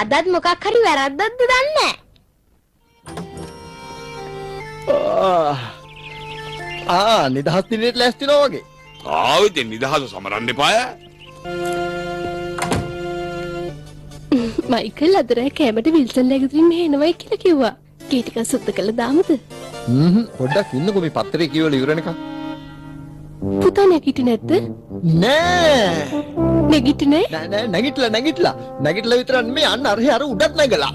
අදත් මොකක් හරි වැරද්දක්ද දන්නේ නැහැ. නිදහස් දිනෙට ලෑස්තිනවා වගේ. ආවෙත් නිදහස සමරන්න එපාය. මයිකල් අද රෑ කැමරට විල්සන් ලැගින් මෙහෙ එනවයි කියලා කිව්වා. කී ටික සුද්ධ කළා දාමුද? පොඩ්ඩක් ඉන්නකෝ මේ පත්තරේ කියවල ඉවරනකම්. පුතා නැගිටින්නේ නැද්ද? නෑ. නැගිටින්නේ? නෑ නැගිටලා විතරක් නෙමෙයි අන්න අර උඩත් නැගලා.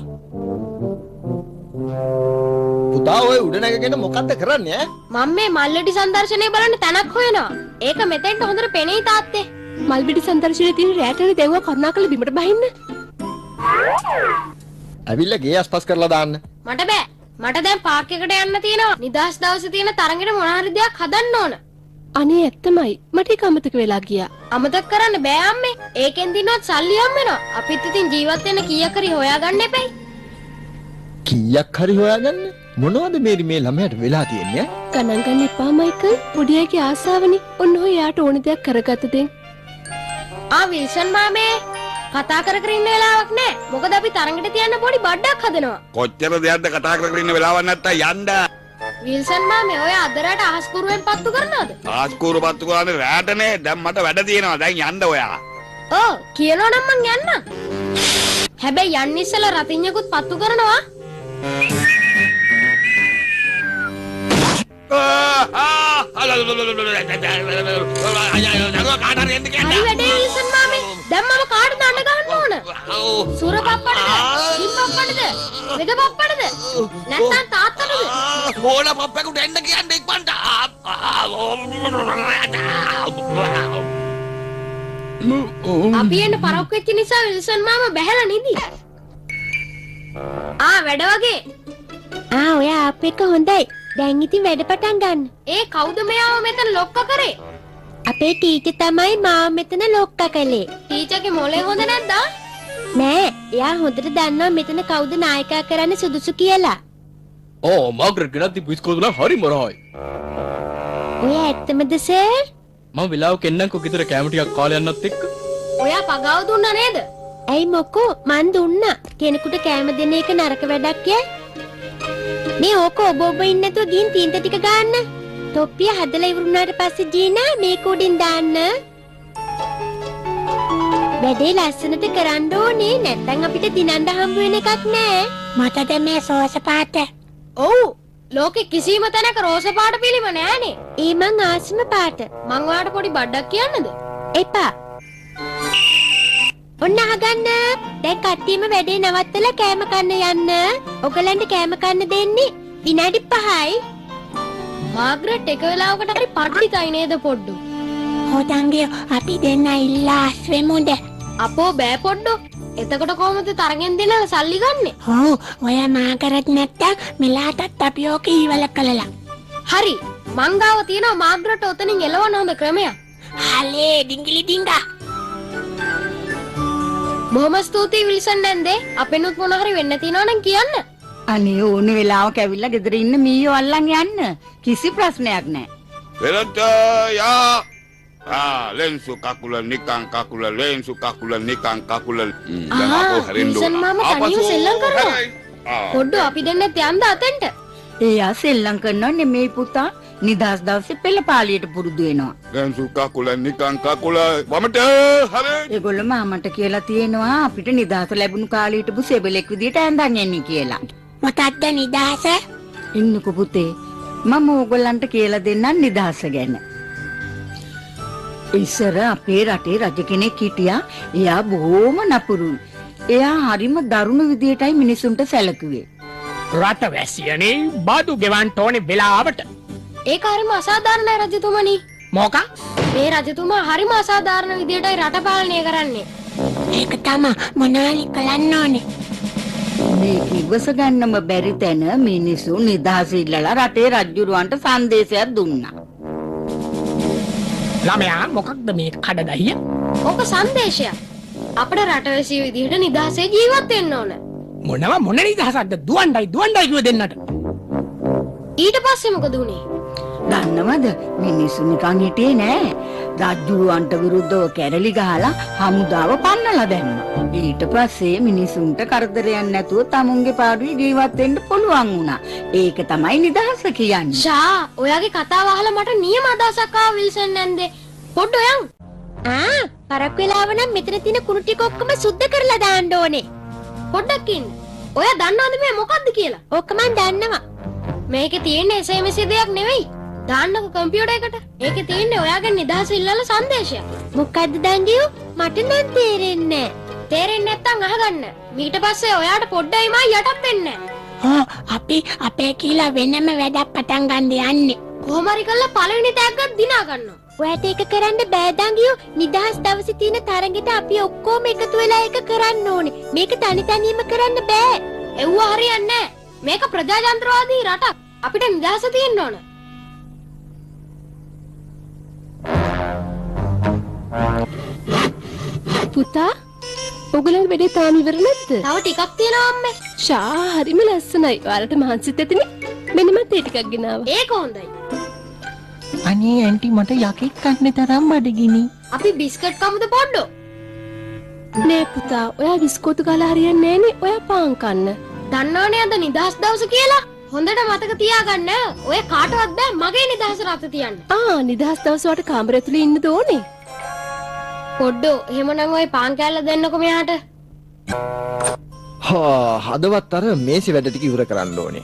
පුතා ඔය උඩ නැගගෙන මොකද්ද කරන්නේ ඈ? මම මේ මල්ලෙඩි සංදර්ශනය බලන්න තැනක් හොයනවා. ඒක මෙතෙන්ට හොඳට පෙනෙයි තාත්තේ. මල්බිඩි සංදර්ශනයේ තියෙන රෑටනේ දෙව්වා කරුණාකරලා බිමට බහින්න. ඇවිල්ලා ගේ අස්පස් කරලා දාන්න. මට බෑ. මට දැන් පාක් එකට යන්න තියෙනවා. නිදහස් දවසේ තියෙන තරගෙට මොන හරි දෙයක් හදන්න ඕන. අනේ ඇත්තමයි. මට ඒක අමතක වෙලා ගියා. අමතක කරන්න බෑ අම්මේ. ඒකෙන් දිනවත් සල්ලි හම් වෙනවා. අපිත් ඉතින් ජීවත් වෙන්න කීයක් හරි හොයාගන්න එපැයි. කීයක් හරි හොයාගන්න? මොනවද මේ ළමයාට වෙලා තියෙන්නේ? ගණන් ගන්න එපා මයිකල්. පොඩි අයගේ ආසාවනේ. ඔන්න ඔය යාට ඕන දෙයක් කරගත්ත දෙන්. විල්සන් මාමේ කතා කර කර ඉන්න වෙලාවක් නෑ. මොකද අපි තරඟට තියන්න පොඩි බඩක් හදනවා. කොච්චර දෙයක්ද කතා කර කර ඉන්න වෙලාවක් නැත්තම් යන්න. විල්සන් මාමේ ඔය අදරට අහස්කුරුවෙන් පත්තු කරනවද? ආස්කෝරු පත්තු කරන්නේ රැටනේ. දැන් මට වැඩ තියෙනවා. දැන් යන්න ඔයා. ඔව් කියනවා නම් මං යන්නම්. හැබැයි යන්න ඉස්සෙල්ලා රතිඤ්ඤකුත් පත්තු කරනවා. හරි වැඩේ විල්සන් මාමේ. දැන් මම කාටද අඬ ගහන්න ඕන? සුර පප්පටද? කිම් පප්පටද? වෙද පප්පටද? නැත්නම් තාත්තටද? ඕන පප්පෙකුට එන්න කියන්න ඉක්මනට. අපි එන්න පරක්කු වෙච්ච නිසා විල්සන් මාමා බැහැලා නිදි. වැඩ වගේ. ඔයා අප එක හොඳයි. දැන් ඉතින් වැඩ පටන් ගන්න. ඒ කවුද මෙයාව මෙතන ලොක්ක කරේ? අපේ ටීචර් තමයි මාව මෙතන ලොක්ක කළේ. ටීචර්ගේ මොලේ හොඳ නැද්ද? නෑ, එයා හොඳට දන්නවා මෙතන කවුද නායකයා කරන්න සුදුසු කියලා. මාග්‍රට් ගෙනත් දීපු ඉස්කෝලේ හරි මොරහයි. ඔය ඇත්තමද සර්? මම වෙලාවක එන්නම්කෝ ගෙදර කැම ටිකක් කාලේ යන්නත් එක්ක. ඔයා පගාව දුන්නා නේද? ඇයි මොකෝ මන් දුන්නා. කෙනෙකුට කැම දෙන එක නරක වැඩක් යයි. මේ ඕක ඔබ ඉන්න නැතුව ගින් තීන්ත ටික ගන්න. තොප්පිය හදලා ඉවරුනාට පස්සේ ජීනා මේක උඩින් දාන්න. වැඩේ ලස්සනට කරන්න ඕනේ. නැත්නම් අපිට දිනන්න හම්බ වෙන එකක් නෑ. මටද මේ සෝස පාට. ඔව්. ලෝකෙ කිසිම තැනක රෝස පාට පිළිම නෑනේ. ඒ මං ආසම පාට. මං ඔයාලට පොඩි බඩක් කියන්නද? එපා. ඔන්න අහගන්න. දැන් කට්ටියම වැඩේ නවත්තලා කෑම කන්න යන්න. ඔයගලන්ට කෑම කන්න දෙන්නේ විනාඩි 5යි. මාග්‍රට් එක වෙලාවකට හරි පඩ්ඩිතයි නේද පොඩ්ඩු? හොතන්ගේ අපි දෙන්න ඉල්ලාස් වෙමුද? අපෝ බෑ පොඩ්ඩු. එතකොට කොහොමද තරගෙන් දෙන සල්ලි ගන්නෙ? ඔව් ඔය මාකරත් නැත්තම් මෙලාටත් අපි ඕක ඊවල කළලා. හරි. මං ගාව තියෙනවා මාග්‍රට් ඔතනින් එලවන හොඳ ක්‍රමයක්. හලේ ඩිංගිලි ඩිංගා. බොහොම ස්තුතියි විල්සන් නැන්දේ. අපෙනුත් මොන හරි වෙන්න තියෙනවා නම් කියන්න. අනේ ඕන වෙලාවක ඇවිල්ලා ගෙදර ඉන්න මීයෝ අල්ලන් යන්න. කිසි ප්‍රශ්නයක් නැහැ. වෙලට යා. lensu kakula nikan kakula lensu kakula nikan kakula. දැන් අපෝ හැරෙන්න විල්සන් ඕන. මාමා තනියම සෙල්ලම් කරනවා. පොඩ්ඩු අපි දෙන්නත් යන්න අතෙන්ට. එයා සෙල්ලම් කරනව නෙමෙයි පුතා. නිදහස් දවසේ පෙළපාලියට පුරුදු වෙනවා. lensu kakula nikan kakula වමට හැරෙන්න. ඒගොල්ලෝ මාමට කියලා තියෙනවා අපිට නිදහස ලැබුණු කාලේ හිටපු සෙබලෙක් විදියට ඇඳන් එන්නේ කියලා. මොකක්ද නිදහස? ඉන්නකෝ පුතේ. මම ඕගොල්ලන්ට කියලා දෙන්නම් නිදහස ගැන. ඉස්සර අපේ රටේ රජ කෙනෙක් හිටියා. එයා බොහොම නපුරුයි. එයා හරිම දරුණු විදියටයි මිනිසුන්ට සැලකුවේ. රට වැසියනේ බඩු ගෙවන්න ඕනේ වෙලාවට. ඒක හරිම අසාධාරණයි රජතුමනි. මොකක්? මේ රජතුමා හරිම අසාධාරණ විදියටයි රට පාලනය කරන්නේ. ඒක තමයි මොනාලි කරන්න ඕනේ. මේ කිව්වස ගන්නම බැරි තැන මිනිස්සු නිදහස ඉල්ලලා රටේ රජුරවන්ට සංදේශයක් දුන්නා. ළමයා මොකක්ද මේ කඩදාහිය? ඕක සංදේශයක්. අපේ රටවැසියෝ විදිහට නිදහසේ ජීවත් වෙන්න ඕන. මොන නිදහසක්ද? දුවණ්ඩයි කිව්ව දෙන්නට. ඊට පස්සේ මොකද උනේ? දන්නවද මිනිස්සු නිකන් හිටියේ නෑ. රජුවන්ට විරුද්ධව කැරලි ගහලා හමුදාව පන්නලා දැම්මා. ඊට පස්සේ මිනිසුන්ට කරදරයක් නැතුව තමුන්ගේ පාඩුවේ ජීවත් වෙන්න පුළුවන් වුණා. ඒක තමයි නිදහස කියන්නේ. ෂා ඔයාගේ කතාව අහලා මට නියම අදහසක් ආවා විල්සන් නැන්දේ. පොඩ්ඩෝ යන්. පරක් වෙලාව නම් මෙතන තියෙන කුණු ටික ඔක්කොම සුද්ධ කරලා දාන්න ඕනේ. පොඩ්ඩක් ඉන්න. ඔයා දන්නවද මේ මොකද්ද කියලා? ඕක මන් දන්නවා. මේකේ තියෙන්නේ SMS දෙයක් නෙවෙයි. දාන්නකො කම්පියුටර් එකට. ඒකේ තියෙන්නේ ඔයාගේ නිදහස ඉල්ලන සංදේශයක්. මොකද්ද දංගියෝ? මට නම් තේරෙන්නේ නැහැ. තේරෙන්නේ නැත්නම් අහගන්න. ඊට පස්සේ ඔයාට පොඩ්ඩයි මා යටත් වෙන්නේ. අපි අපේ කියලා වෙනම වැඩක් පටන් ගන්න යන්නේ. කොහොම හරි කරලා පළවෙනි තෑග්ගත් දිනා ගන්නවා. ඔයාට ඒක කරන්න බෑ දංගියෝ. නිදහස් දවසේ තියෙන තරගෙට අපි ඔක්කොම එකතු වෙලා ඒක කරන්න ඕනේ. මේක තනි තනියම කරන්න බෑ. එව්ව හරියන්නේ නැහැ. මේක ප්‍රජාතන්ත්‍රවාදී රටක්. අපිට නිදහස තියෙන්න ඕන. පුතා ඔගලන් වැඩේ තාම ඉවර නැද්ද? තව ටිකක් තියෙනවා අම්මේ. ෂා හරිම ලස්සනයි. ඔයාලට මහන්සිත් ඇතිනේ. මෙන්න මට ඒ ටිකක් ගෙනාවා. ඒක හොඳයි. අනේ ඇන්ටි මට යකෙක් කන්න තරම් බඩගිනි. අපි බිස්කට් කමුද පොඩ්ඩෝ? නෑ පුතා ඔයා බිස්කෝතු කාලා හරියන්නේ නෑනේ. ඔයා පාන් කන්න. දන්නවනේ අද නිදහස් දවස කියලා. හොඳට මතක තියාගන්න. ඔය කාටවත් බෑ මගේ නිදහස රත තියන්න. නිදහස් දවස වට කාමරය තුල ඉන්න ඕනේ. පොඩ්ඩෝ එහෙමනම් ඔය පාන් කෑල්ල දෙන්නකො මෙයාට. හදවත් අර මේසෙ වැඩ ටික ඉවර කරන්න ඕනේ.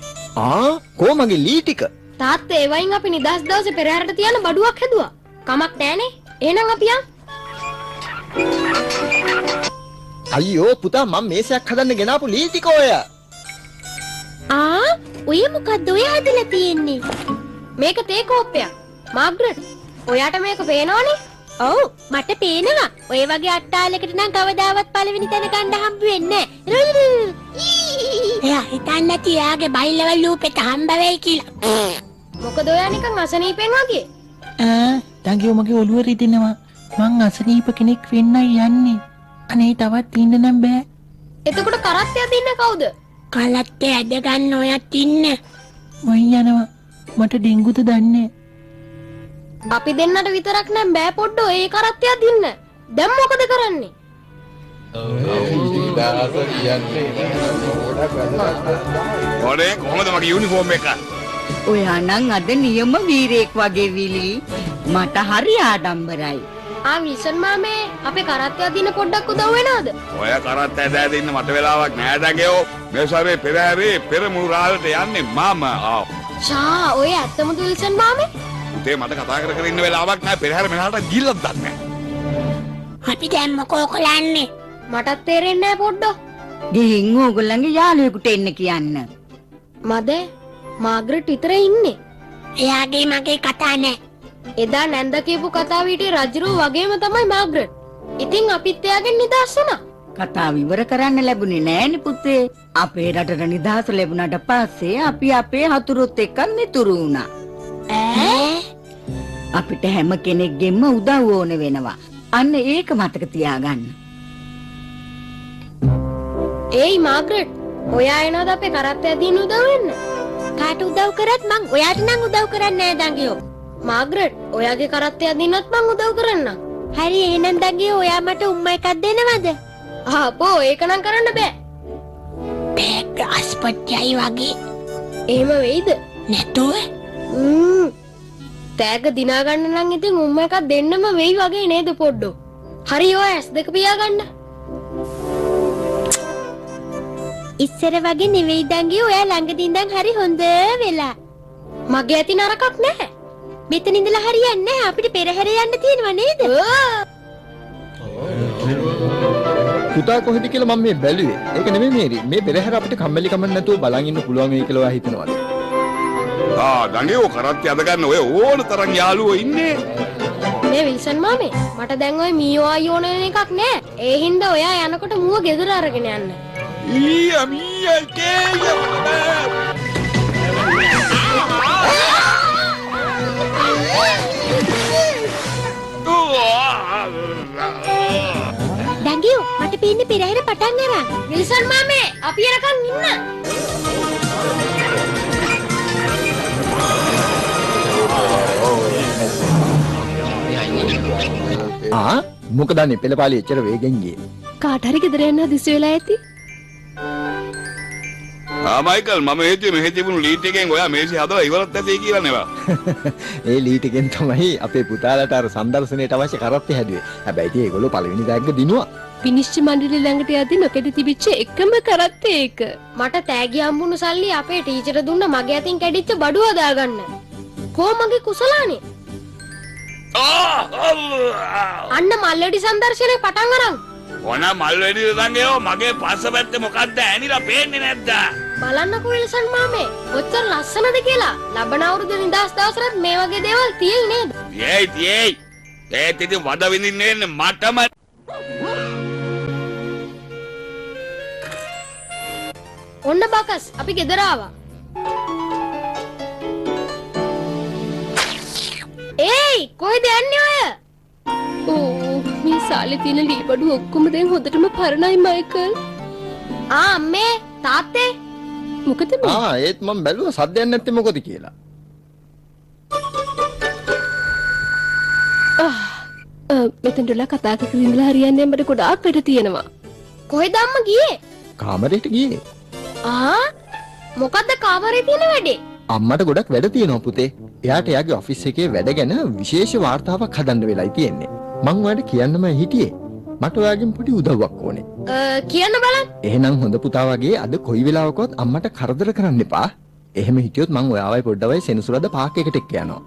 කොහමගේ ලී ටික? තාත්තා ඒ වයින් අපි නිදහස් දවසේ පෙරහැරට තියන බඩුවක් හැදුවා. කමක් නෑනේ. එහෙනම් අපි යන්. අයියෝ පුතා මම මේසයක් හදන්න ගෙනාපු ලී ටික ඔය. ඔය මොකද්ද ඔය හදලා තියෙන්නේ? මේක තේ කෝප්පයක්. මාග්‍රට් ඔයාට මේක පේනවනේ? ඔව් මට පේනවා. ඔය වගේ අට්ටාලයකට නම් කවදාවත් පළවෙනි තැන ගන්න හම්බ වෙන්නේ නැහැ. එයා හිතන්නේ තියාගේ බයිලවල් ලූපෙට හම්බ වෙයි කියලා. මොකද ඔයා නිකන් අසනීපෙන් වගේ. දඟියෝ මගේ ඔළුව රිදෙනවා. මං අසනීප කෙනෙක් වෙන්නයි යන්නේ. අනේ තවත් ඉන්න නම් බෑ. එතකොට කරත්තය දින්න කවුද? කලත්තේ ඇද ගන්න ඔයත් ඉන්න. වයි යනවා. මට ඩෙන්ගුද දන්නේ. අපි දෙන්නට විතරක් නම් බෑ පොඩ්ඩෝ ඒ කරත්තය දින්න. දැන් මොකද කරන්නේ? ඔනේ කොහමද මගේ යුනිෆෝම් එක? ඔයා නම් අද නියම වීරයෙක් වගේ විලි. මට හරි ආඩම්බරයි. විල්සන් මාමේ අපේ කරත්තය දින්න පොඩ්ඩක් උදව් වෙනවද? ඔය කරත්තය දැද ඉන්න මට වෙලාවක් නෑ දඟයෝ. මේ සාරේ පෙරහැරේ පෙරමුණු රාලට යන්නේ මම. ෂා ඔය ඇත්තමද විල්සන් මාමේ? උතේ මට කතා කර කර ඉන්න වෙලාවක් නෑ. පෙරහැර මෙහාට ගිල්ලක් දන්නේ නෑ. අපි දැන් මොකෝ කරන්නේ? මටත් තේරෙන්නේ නෑ පොඩ්ඩෝ. ගිහින් ඕගොල්ලන්ගේ යාළුවෙකුට එන්න කියන්න. මද මාග්‍රට් විතරයි ඉන්නේ. එයාගේ මගේ කතා නෑ. එදා නැන්ද කියපු කතාව හිටියේ රජුරෝ වගේම තමයි මාග්‍රට්. ඉතින් අපිත් එයාගෙන් නිදහස් වුණා. කතාව ඉවර කරන්න ලැබුණේ නෑනේ පුතේ. අපේ රටට නිදහස ලැබුණාට පස්සේ අපි අපේ හතුරුත් එක්ක මිතුරු වුණා. අපිට හැම කෙනෙක්ගෙම උදව් ඕන වෙනවා. අන්න ඒක මතක තියාගන්න. ඒයි මාග්‍රට් ඔයා එනවද අපේ කරත්තය දින්න උදව් වෙන්න? කාට උදව් කරත් මං ඔයාට නම් උදව් කරන්නේ නෑ දඟියෝ. මාග්‍රට් ඔයාගේ කරත්තය දින්නත් මං උදව් කරන්නම්. හරි එහෙනම් දඟියෝ ඔයා මට උම්ම එකක් දෙනවද? ආපෝ ඒක නම් කරන්න බෑ. බෑග් අස්පත්‍යයි වගේ. එහෙම වෙයිද? නැතුව තෑග්ග දිනා ගන්න නම් ඉතින් උම්ම එකක් දෙන්නම වෙයි වගේ නේද පොඩ්ඩෝ? හරි ඔය S2 පියාගන්න. ඉස්සර වගේ නෙවෙයි දඟියෝ ඔයා ළඟදී ඉඳන් හරි හොඳ වෙලා. මගේ ඇති නරකක් නැහැ. මෙතන ඉඳලා හරියන්නේ නැහැ. අපිට පෙරහැර යන්න තියෙනවා නේද? පුතා කොහෙද කියලා මම මේ බැලුවේ. ඒක නෙමෙයි මේරි. මේ පෙරහැර අපිට කම්මැලි කමක් නැතුව බලන් ඉන්න පුළුවන් වෙයි කියලා ඔයා හිතනවාද? දඟයෝ කරත්තය අද ගන්න ඔය ඕන තරම් යාළුවෝ ඉන්නේ. මේ විල්සන් මාමේ මට දැන් ඔය මීයෝ ආයෝ ඕන එකක් නෑ. ඒ හින්දා ඔයා යනකොට මුව ගෙදර අරගෙන යන්න. මීයා කේය. දඟියෝ මට පේන්නේ පෙරහැර පටන් ගන්න. විල්සන් මාමේ අපි යනකම් ඉන්න. මොකද අනේ පෙළපාලිය එච්චර වේගෙන් ගියේ? කාට හරි ගෙදර යන්න හදිස්සි වෙලා ඇති. මයිකල් මම හිතුවේ මෙහෙ තිබුණු ලීට් එකෙන් ඔයා මේසි හදලා ඉවරත් ඇති කියලා නෙවා. ඒ ලීට් එකෙන් තමයි අපේ පුතාලට අර සම්දර්ශනයට අවශ්‍ය කරත්තේ හැදුවේ. හැබැයි ඉතින් ඒගොල්ලෝ පළවෙනි බෑග් එක දිනුවා. විනිශ්චය මණ්ඩලය ළඟට යද්දි නොකෙඩ තිබිච්ච එකම කරත්තේ ඒක. මට තෑගි හම්බුණු සල්ලි අපේ ටීචර් දුන්න මගේ අතින් කැඩිච්ච බඩුව දාගන්න. කොහොමගේ කුසලානේ? අන්න මල්ලෙඩි සංදර්ශනේ පටන් අරන්. ඕන මල්ලෙඩි දංගයෝ මගේ පස්ස පැත්තේ මොකද්ද ඇනිලා පේන්නේ නැද්ද? බලන්නකෝ විල්සන් මාමේ. ඔච්චර ලස්සනද කියලා. ලබන අවුරුදු නිදාස් දවසට මේ වගේ දේවල් තියෙයි නේද? තියයි. ඒත් ඉතින් වද විඳින්නේ මටම. ඔන්න බකස් අපි ගෙදර ආවා. ඒයි කොහෙද යන්නේ ඔය? ඕ මේ සාලේ තියෙන ලී බඩු ඔක්කොම දැන් හොඳටම පරණයි මයිකල්. අම්මේ තාත්තේ මොකද මේ? ඒත් මම බැලුවා සද්දයක් නැත්තේ මොකද කියලා. මෙතනදලා කතා කර ඉඳලා හරියන්නේ මට ගොඩාක් වැඩ තියෙනවා. කොහෙද අම්මා ගියේ? කාමරේට ගියේ. මොකද්ද කාමරේ තියෙන වැඩේ? අම්මට ගොඩක් වැඩ තියෙනවා පුතේ. එයාට එයාගේ ඔෆිස් එකේ වැඩ ගැන විශේෂ වාර්තාවක් හදන්න වෙලයි තියෙන්නේ. මං ඔයාලට කියන්නම හිටියේ. මට ඔයාගෙන් පොඩි උදව්වක් ඕනේ. කියන්න බලන්න. එහෙනම් හොඳ පුතා වගේ අද කොයි වෙලාවකවත් අම්මට කරදර කරන්න එපා. එහෙම හිටියොත් මං ඔයාවයි පොඩ්ඩවයි සෙනසුරාදා පාක් එකට එක්ක යනවා.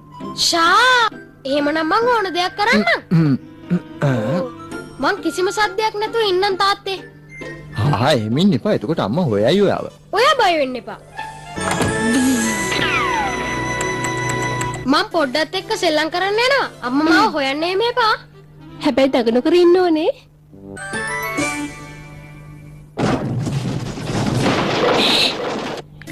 එහෙමනම් මං ඕන දෙයක් කරන්නම්. මං කිසිම සද්දයක් නැතුව ඉන්නම් තාත්තේ. එහෙම ඉන්න එපා. එතකොට අම්මා හොයයි ඔයාව. ඔයා බය වෙන්න එපා. මං පොඩ්ඩත් එක්ක සෙල්ලම් කරන්න යනවා. අම්මා මාව හොයන්න එන්න එපා. හැබැයි දඟ නොකර ඉන්න ඕනේ.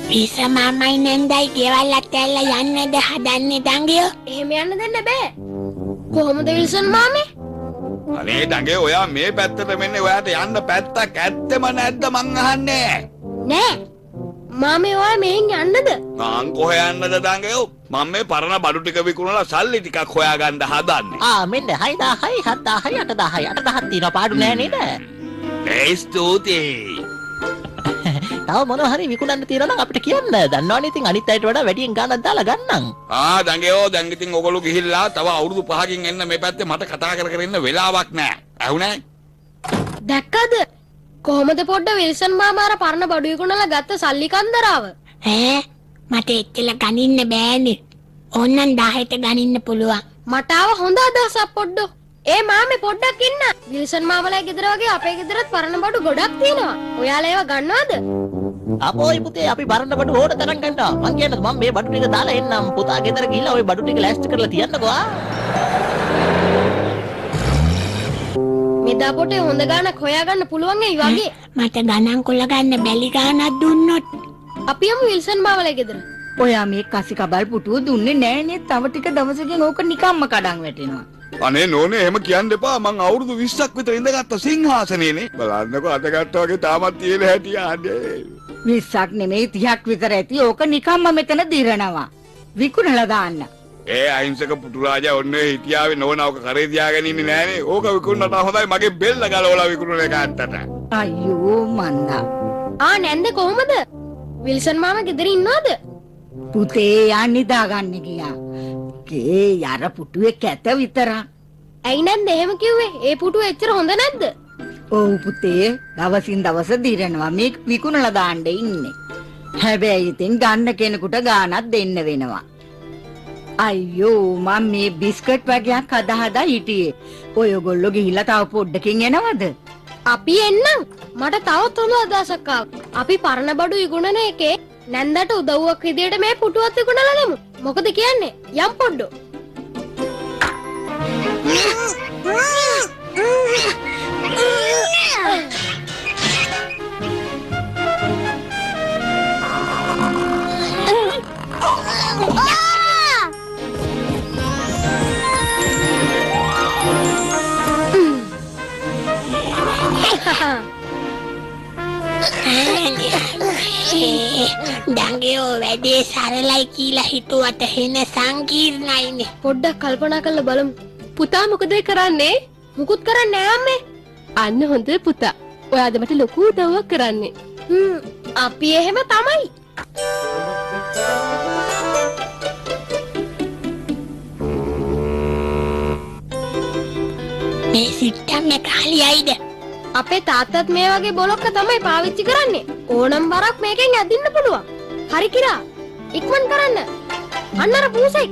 විස මාමයි නන්දයි ගෙවල් අතැල්ලා යන්නද හදන්නේ දඟයෝ? එහෙම යන්න දෙන්න බෑ. කොහොමද විල්සන් මාමේ? අනේ දඟේ ඔයා මේ පැත්තට මෙන්නේ ඔයාට යන්න පැත්තක් ඇත්තම නැද්ද මං අහන්නේ? නෑ. මාමේ ඔයා මෙහෙන් යන්නද? මං කොහෙ යන්නද දඟයෝ? මම මේ පරණ බඩු ටික විකුණලා සල්ලි ටිකක් හොයාගන්න හදන්නේ. මෙන්න 6000යි 7000යි 8000යි 8000ක් තියෙනවා පාඩු නෑ නේද? ස්තුතියි. තව මොනවා හරි විකුණන්න තියෙනවා නම් අපිට කියන්න. දන්නවනේ ඉතින් අනිත් අයට වඩා වැඩියෙන් ගාණක් දාලා ගන්නම්. දඟයෝ දැන් ඉතින් ඔයගොල්ලෝ ගිහිල්ලා තව අවුරුදු 5කින් එන්න මේ පැත්තේ මට කතා කර ඉන්න වෙලාවක් නෑ. ඇහුණා? දැක්කද? කොහොමද පොඩ්ඩ විල්සන් මාමා අර පරණ බඩු විකුණලා ගත්ත සල්ලි කන්දරාව? මට එච්චර ගනින්න බෑනේ. ඕන්නම් 10ට ගනින්න පුළුවන්. මට ආව හොඳ අදහසක් පොඩ්ඩෝ. මාමේ පොඩ්ඩක් ඉන්න. විල්සන් මාමලා ගෙදර වගේ අපේ ගෙදරත් පරණ බඩු ගොඩක් තියෙනවා. ඔයාලා ඒවා ගන්නවද? අපෝයි පුතේ අපි පරණ බඩු ඕන තරම් ගන්නවා. මං කියන්නේ මම මේ බඩු ටික දාලා එන්නම්. පුතා ගෙදර ගිහිල්ලා ওই බඩු ටික ලෑස්ති කරලා තියන්නකෝ. මෙදා පොටේ හොඳ ගානක් හොයාගන්න පුළුවන් ඒ වගේ. මට ගණන් කොල්ල ගන්න බැලි ගානක් දුන්නොත් අපි යමු විල්සන් මාමලා ගෙදර. ඔයා මේ කසි කබල් පුටුව දුන්නේ නෑනේ. තව ටික දවසකින් ඕක නිකම්ම කඩන් වැටෙනවා. අනේ නෝනේ එහෙම කියන්න එපා. මං අවුරුදු 20ක් විතර ඉඳගත්ත සිංහාසනේනේ. බලන්නකෝ අත ගත්තා වගේ තාමත් තියෙන හැටි ආන්නේ. 20ක් නෙමෙයි 30ක් විතර ඇති. ඕක නිකම්ම මෙතන දිරනවා. විකුණලා දාන්න. අහිංසක පුටු රාජා ඔන්නේ හිටියාවේ නෝනාවක කරේ තියාගෙන ඉන්නේ නෑනේ. ඕක විකුණනට හොඳයි මගේ බෙල්ල ගලවලා විකුණන එක ඇත්තට. අයියෝ මන්දා. නැන්ද කොහමද? විල්සන් මාමා ගෙදර ඉන්නවද? පුතේ යන්නේ දාගන්න ගියා. කේ යර පුටුවේ කැත විතරක්. ඇයි නැන්ද එහෙම කිව්වේ? ඒ පුටුව එච්චර හොඳ නැද්ද? ඔව් පුතේ දවසින් දවස දිරනවා. මේ විකුණලා දාන්න ඉන්නේ. හැබැයි ඉතින් ගන්න කෙනෙකුට ගාණක් දෙන්න වෙනවා. අයියෝ මම මේ බිස්කට් වගේක් හදා හිටියේ. ඔයගොල්ලෝ ගිහිල්ලා තව පොඩ්ඩකින් එනවද? අපි එන්නම්. මට තවත් හොඳ අදහසක් ආවා. අපි පරණ බඩු විකුණන එකේ නැන්දට උදව්වක් විදියට මේ පුටුවත් විකුණලා දෙමු. මොකද කියන්නේ? යම් පොඩ්ඩෝ. දඟයෝ වැඩේ සරලයි කියලා හිතුවට හෙන සංකීර්ණයිනේ. පොඩ්ඩක් කල්පනා කරලා බලමු. පුතා මොකද කරන්නේ? මුකුත් කරන්නේ නෑ අම්මේ. අන්න හොඳ පුතා. ඔයාද මට ලොකු උදව්වක් කරන්නේ. අපි එහෙම තමයි. මේ සිස්ටම් එක හරියයිද? අපේ තාත්තත් මේ වගේ බොලොක්ක තමයි පාවිච්චි කරන්නේ. ඕනම් බරක් මේකෙන් ඇදින්න පුළුවන්. හරි කිරා. ඉක්මන් කරන්න. අන්න අර පූසෙක්.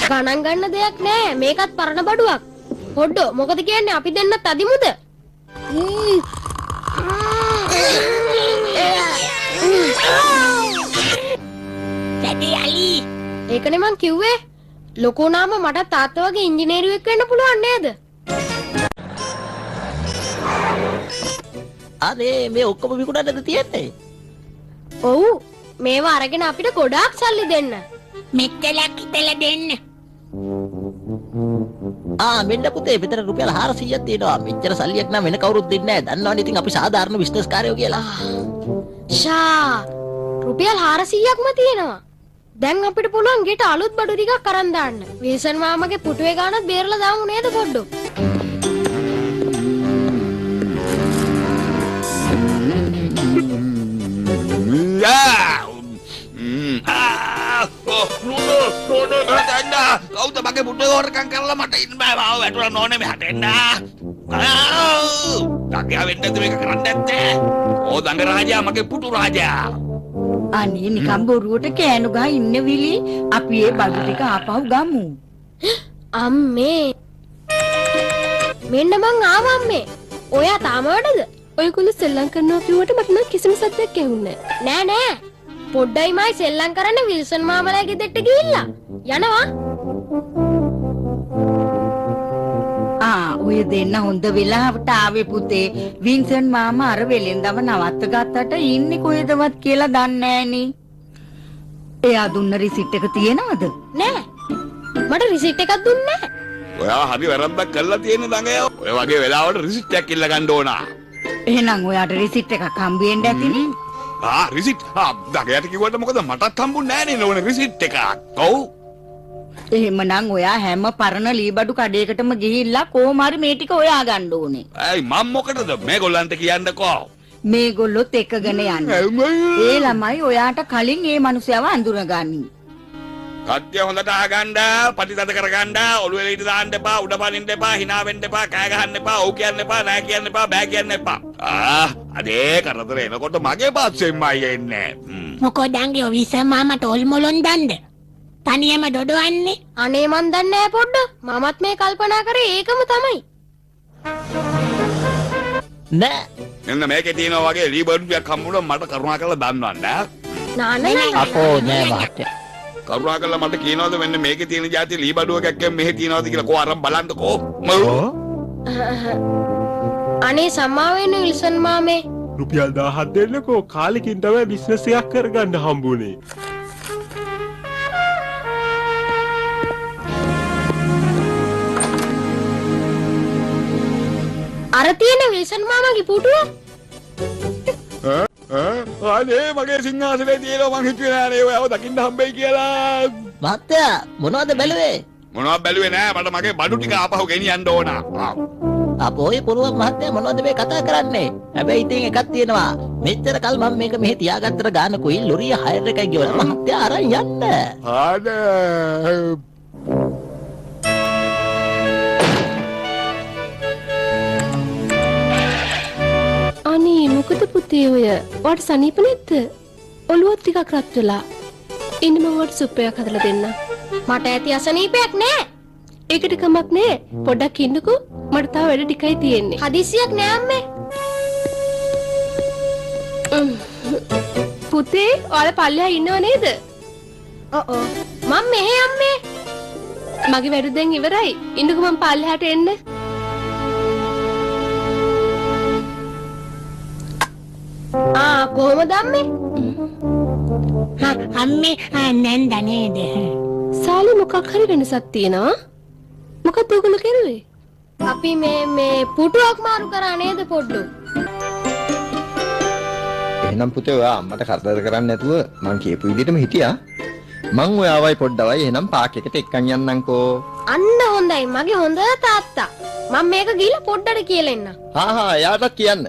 ගණන් ගන්න දෙයක් නෑ. මේකත් පරණ බඩුවක්. පොඩ්ඩෝ මොකද කියන්නේ අපි දෙන්නත් අදිමුද? සැටි අලි. ඒකනේ මං කිව්වේ. ලොකු නාම මට තාත්තා වගේ ඉංජිනේරුවෙක් වෙන්න පුළුවන් නේද? අනේ මේ ඔක්කොම විකුණන්නද තියෙන්නේ? ඔව්. මේවා අරගෙන අපිට ගොඩාක් සල්ලි දෙන්න. මෙච්චරක් හිතලා දෙන්න. මෙන්න පුතේ මෙතන රුපියල් 400ක් තියෙනවා. මෙච්චර සල්ලියක් නම් වෙන කවුරුත් දෙන්නේ නැහැ. දන්නවනේ ඉතින් අපි සාධාරණ බිස්නස් කාරයෝ කියලා. ෂා රුපියල් 400ක්ම තියෙනවා. දැන් අපිට පුළුවන් ගෙට අලුත් බඩු ටිකක් අරන් දාන්න. විල්සන් මාමගේ පුටුවේ ගානත් බේරලා දාමු නේද පොඩ්ඩෝ? කවුද මගේ පුටුවේ හොරකම් කරලා මට ඉන්න බෑ. මාව වැටුණා ඕනේ මෙහාට එන්න. තාකියා වෙන්නද මේක කරන්නේ නැත්තේ? ඕ දඟ රාජා මගේ පුටු රාජා. අනේ නිකම් බොරුවට කෑනු ගහ ඉන්න විලි අපි ඒ බඩු ටික ආපහු ගමු. අම්මේ මෙන්න මං ආවා අම්මේ. ඔයා තාම වැඩද? ඔයගොල්ලෝ සෙල්ලම් කරනවා කිව්වට මට නම් කිසිම සද්දයක් ඇහුන්නේ නෑ නෑ. පොඩ්ඩයිමයි සෙල්ලම් කරන්න විල්සන් මාමලා ගෙදරට ගිහිල්ලා. යනවා. ඔය දෙන්න හොඳ වෙලාවට ආවේ පුතේ. වින්සන් මාමා අර වෙලෙන්දම නවත්ත ගත්තට ඉන්නේ කොහෙදවත් කියලා දන්නේ නෑනේ. එයා දුන්න රිසිට් එක තියෙනවද? නෑ. මට රිසිට් එකක් දුන්නේ නෑ. ඔයා හරි වැරද්දක් කරලා තියෙන දඟයා. ඔය වගේ වෙලාවට රිසිට් එකක් ඉල්ල ගන්න ඕන. එහෙනම් ඔයාට රිසිට් එකක් හම්බ වෙන්න ඇතිනේ. රිසිට්. දඟයාට කිව්වට මොකද මටත් හම්බුන්නේ නෑනේ නෝන රිසිට් එකක්. ඔව්. එහෙමනම් ඔයා හැම පරණ ලීබඩු කඩේකටම ගිහිල්ලා කොහොම හරි මේ ටික හොයා ගන්න ඕනේ. ඇයි මම මොකටද මේගොල්ලන්ට කියන්නකෝ? මේගොල්ලොත් එකගෙන යන්නේ. ඒ ළමයි ඔයාට කලින් මේ මිනිස්සුව අඳුරගනි. කට්ටිය හොඳට අහගන්න, ප්‍රතිතද කරගන්න, ඔළුවේ ඊට දාන්න එපා, උඩ පනින්න එපා, hina වෙන්න එපා, කෑ ගහන්න එපා, ඔව් කියන්න එපා, නෑ කියන්න එපා, බෑ කියන්න එපා. අනේ කරදර එනකොට මගේ පාත්සෙන්මයි එන්නේ. මොකෝ දංගේ ඔය විසම මාමා ටෝල් මොලොන් දන්ද? තනියම ඩොඩවන්නේ. අනේ මන් දන්නේ නෑ පොඩ්ඩෝ. මමත් මේ කල්පනා කරේ ඒකම තමයි. නෑ. මෙන්න මේකේ තියෙනවා වගේ ලීබඩුවක් හම්බුනොත් මට කරුණා කරලා දන්වන්න ඈ. නානේ අපෝ නෑ මහත්තයා. කරුණා කරලා මට කියනවාද මෙන්න මේකේ තියෙන જાති ලීබඩුවක් මෙහෙ තියෙනවද කියලා කෝ අරන් බලන්නකෝ. අනේ සම්මා වෙන්න විල්සන් මාමේ. රුපියල් 1000ක් දෙන්නකෝ. කාලෙකින් තමයි බිස්නස් එකක් කරගන්න හම්බුනේ. අර තියෙන විල්සන් මාමාගේ පුටුව. අනේ මගේ සිංහාසනේ තියෙනවා මං හිතුවේ නෑනේ ඔයව දකින්න හම්බෙයි කියලා. මහත්තයා මොනවද බැලුවේ? මොනවද බැලුවේ නෑ මට මගේ බඩු ටික ආපහු ගෙනියන්න ඕන. අපෝයි පුළුවන් මහත්තයා මොනවද මේ කතා කරන්නේ? හැබැයි ඉතින් එකක් තියෙනවා. මෙච්චර කල් මම මේක මෙහෙ තියාගත්තට ගානකුයි ලොරිය හයර් එකයි ගෙවලා මහත්තයා අරන් යන්න. අනේ මොකද පුතේ ඔය? වට සනීප නැද්ද? ඔළුවත් ටිකක් රත් වෙලා. ඉන්න මම වට සුප් එකක් හදලා දෙන්න. මට ඇති අසනීපයක් නෑ. ඒකට කමක් නෑ. පොඩ්ඩක් ඉන්නකෝ. මට තව වැඩ ටිකයි තියෙන්නේ. හදිසියක් නෑ අම්මේ. පුතේ, ඔයාලා පල්ලෙහා ඉන්නව නේද? ඔව්. මම මෙහෙ අම්මේ. මගේ වැඩ දැන් ඉවරයි. ඉන්නකෝ මම පල්ලෙහාට එන්න. කොහොමද අම්මේ? අම්මේ නැන්ද නේද? සාලි මොකක් හරි වෙනසක් තියෙනවා. මොකක්ද ඔයගොල්ලෝ කරුවේ? අපි මේ පුටුවක් මාරු කරා නේද පොඩ්ඩෝ? එහෙනම් පුතේ ඔයා අම්මට කරදර කරන්නේ නැතුව මං කියපු විදිහටම හිටියා. මං ඔයාවයි පොඩ්ඩවයි එහෙනම් පාක් එකට එක්කන් යන්නම්කෝ. අන්න හොඳයි මගේ හොඳ තාත්තා. මම මේක ගිහලා පොඩ්ඩට කියලා එන්න. හා එයාටත් කියන්න.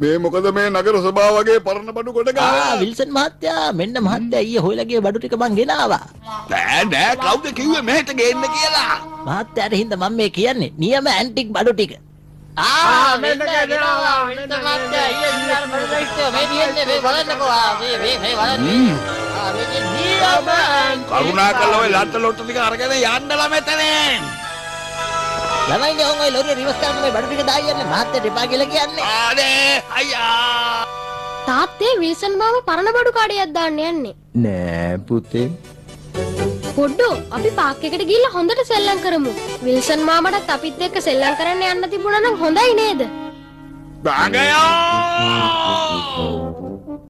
මේ මොකද මේ නගර සභාව වගේ පරණ බඩු කොට ගහලා විල්සන් මහත්තයා මෙන්න මහත්තයා ඊයේ හොයලා ගිය බඩු ටික මං ගෙනාවා. නෑ කවුද කිව්වේ මෙහෙට ගේන්න කියලා? මහත්තයාට හින්දා මම මේ කියන්නේ නියම ඇන්ටික් බඩු ටික. මෙන්න ගෙනාවා විල්සන් මහත්තයා ඊයේ ඉස්සර බඩු ටික මේ දින්නේ මේ බලන්නකෝ මේ බලන්න. කරුණාකරලා ඔය ලට්ට ලොට්ට ටික අරගෙන යන්නලා මෙතනෙන්. ළමයිනේ ඔය ලොරිය රිවර්ස් කරන්න මේ බඩු ටික දායන්නේ මහත්තයා දෙපා කියලා කියන්නේ. ආනේ අයියා. තාත්තේ විල්සන් මාමා පරණ බඩු කාඩයක් දාන්න යන්නේ. නෑ පුතේ. පොඩ්ඩෝ අපි පාක් එකට ගිහලා හොඳට සෙල්ලම් කරමු. විල්සන් මාමටත් අපිත් එක්ක සෙල්ලම් කරන්න යන්න තිබුණා නම් හොඳයි නේද? දාගයෝ